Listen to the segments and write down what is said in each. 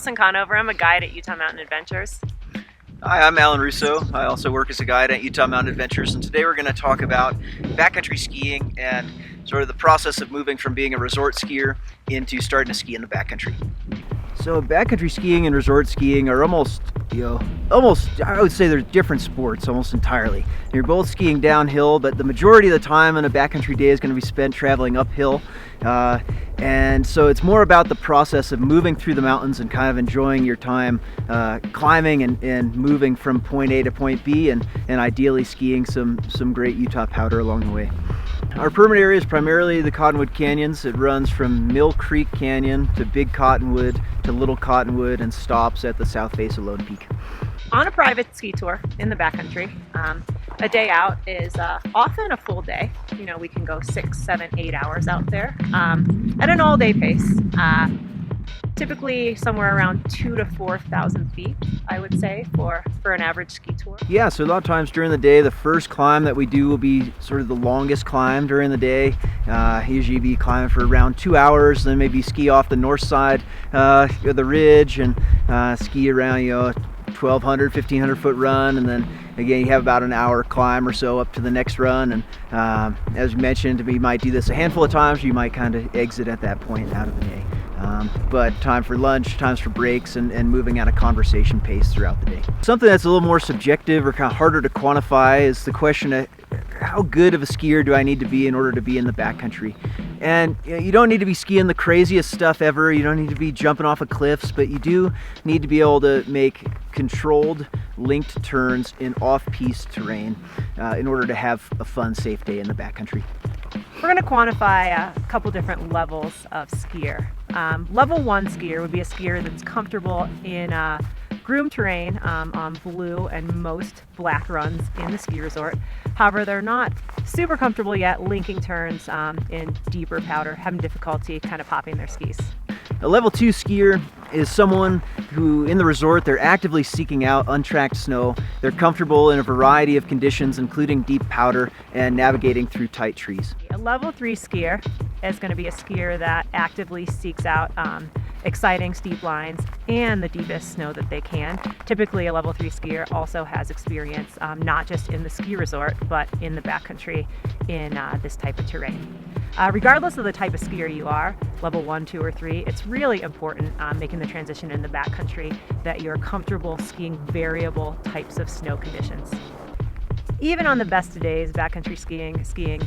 Allison Conover. I'm a guide at Utah Mountain Adventures. Hi, I'm Alan Russo. I also work as a guide at Utah Mountain Adventures, and today we're going to talk about backcountry skiing and sort of the process of moving from being a resort skier into starting to ski in the backcountry. So backcountry skiing and resort skiing are almost, I would say they're different sports almost entirely. You're both skiing downhill, but the majority of the time on a backcountry day is going to be spent traveling uphill. And so it's more about the process of moving through the mountains and kind of enjoying your time climbing and moving from point A to point B, and ideally skiing some great Utah powder along the way. Our permit area is primarily the Cottonwood Canyons. It runs from Mill Creek Canyon to Big Cottonwood to Little Cottonwood and stops at the south face of Lone Peak. On a private ski tour in the backcountry, a day out is often a full day. You know, we can go 6, 7, 8 hours out there at an all-day pace. Typically somewhere around 2,000 to 4,000 feet, I would say, for an average ski tour. Yeah, so a lot of times during the day, the first climb that we do will be sort of the longest climb during the day. Usually be climbing for around 2 hours, then maybe ski off the north side of the ridge and ski around, 1,200, 1,500 foot run, and then again you have about an hour climb or so up to the next run. And as you mentioned, we might do this a handful of times. You might kind of exit at that point out of the day. But time for lunch, times for breaks, and moving at a conversation pace throughout the day. Something that's a little more subjective or kind of harder to quantify is the question of how good of a skier do I need to be in order to be in the backcountry? And you don't need to be skiing the craziest stuff ever. You don't need to be jumping off of cliffs, but you do need to be able to make controlled, linked turns in off-piste terrain in order to have a fun, safe day in the backcountry. We're going to quantify a couple different levels of skier. Level 1 skier would be a skier that's comfortable in groomed terrain on blue and most black runs in the ski resort. However, they're not super comfortable yet linking turns in deeper powder, having difficulty kind of popping their skis. A level 2 skier is someone who in the resort they're actively seeking out untracked snow. They're comfortable in a variety of conditions, including deep powder and navigating through tight trees. A level 3 skier is going to be a skier that actively seeks out exciting steep lines and the deepest snow that they can. Typically a level 3 skier also has experience not just in the ski resort but in the backcountry in this type of terrain. Regardless of the type of skier you are, level 1, 2, or 3, it's really important making the transition in the backcountry that you're comfortable skiing variable types of snow conditions. Even on the best of days, backcountry skiing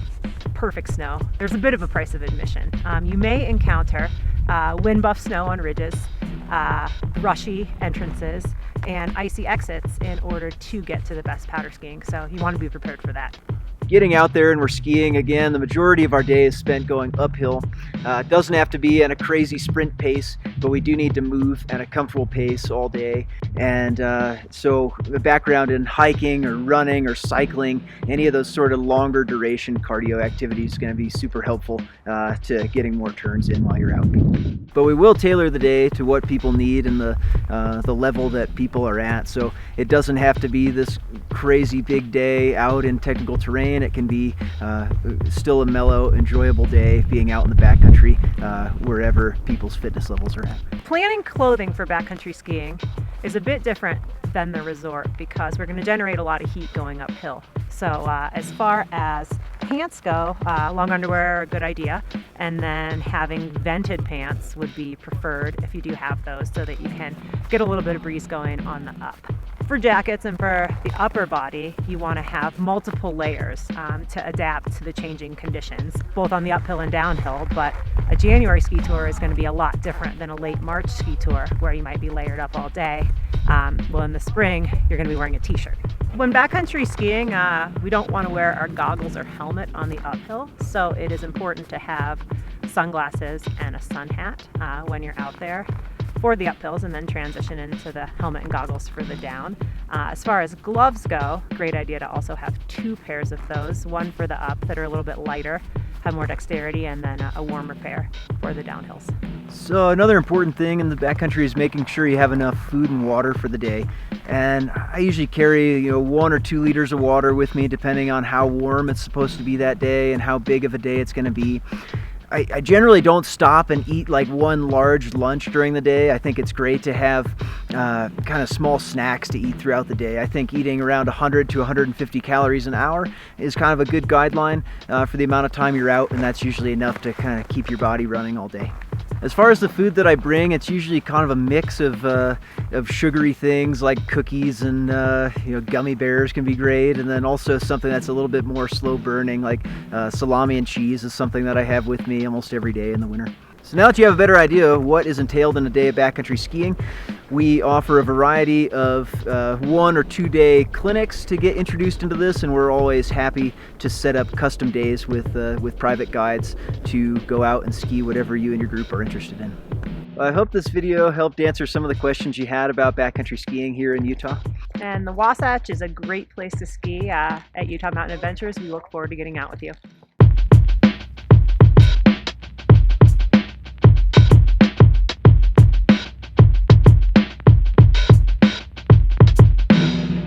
perfect snow, there's a bit of a price of admission. You may encounter wind buff snow on ridges, brushy entrances, and icy exits in order to get to the best powder skiing, so you want to be prepared for that. Getting out there and we're skiing again, the majority of our day is spent going uphill. It doesn't have to be at a crazy sprint pace, but we do need to move at a comfortable pace all day. And so the background in hiking or running or cycling, any of those sort of longer duration cardio activities is going to be super helpful to getting more turns in while you're out. But we will tailor the day to what people need and the level that people are at. So it doesn't have to be this crazy big day out in technical terrain. It can be still a mellow, enjoyable day being out in the backcountry wherever people's fitness levels are at. Planning clothing for backcountry skiing is a bit different than the resort because we're going to generate a lot of heat going uphill. So as far as pants go, long underwear are a good idea, and then having vented pants would be preferred if you do have those so that you can get a little bit of breeze going on the up. For jackets and for the upper body, you want to have multiple layers to adapt to the changing conditions, both on the uphill and downhill, but a January ski tour is going to be a lot different than a late March ski tour where you might be layered up all day. Well, in the spring, you're going to be wearing a t-shirt. When backcountry skiing, we don't want to wear our goggles or helmet on the uphill, so it is important to have sunglasses and a sun hat when you're out there for the uphills, and then transition into the helmet and goggles for the down. As far as gloves go, great idea to also have 2 pairs of those, one for the up that are a little bit lighter, have more dexterity, and then a warmer pair for the downhills. So another important thing in the backcountry is making sure you have enough food and water for the day. And I usually carry 1 or 2 liters of water with me depending on how warm it's supposed to be that day and how big of a day it's going to be. I generally don't stop and eat like one large lunch during the day. I think it's great to have kind of small snacks to eat throughout the day. I think eating around 100 to 150 calories an hour is kind of a good guideline for the amount of time you're out, and that's usually enough to kind of keep your body running all day. As far as the food that I bring, it's usually kind of a mix of sugary things like cookies and gummy bears can be great, and then also something that's a little bit more slow burning like salami and cheese is something that I have with me almost every day in the winter. So now that you have a better idea of what is entailed in a day of backcountry skiing, we offer a variety of 1 or 2 day clinics to get introduced into this, and we're always happy to set up custom days with private guides to go out and ski whatever you and your group are interested in. I hope this video helped answer some of the questions you had about backcountry skiing here in Utah. And the Wasatch is a great place to ski at Utah Mountain Adventures. We look forward to getting out with you.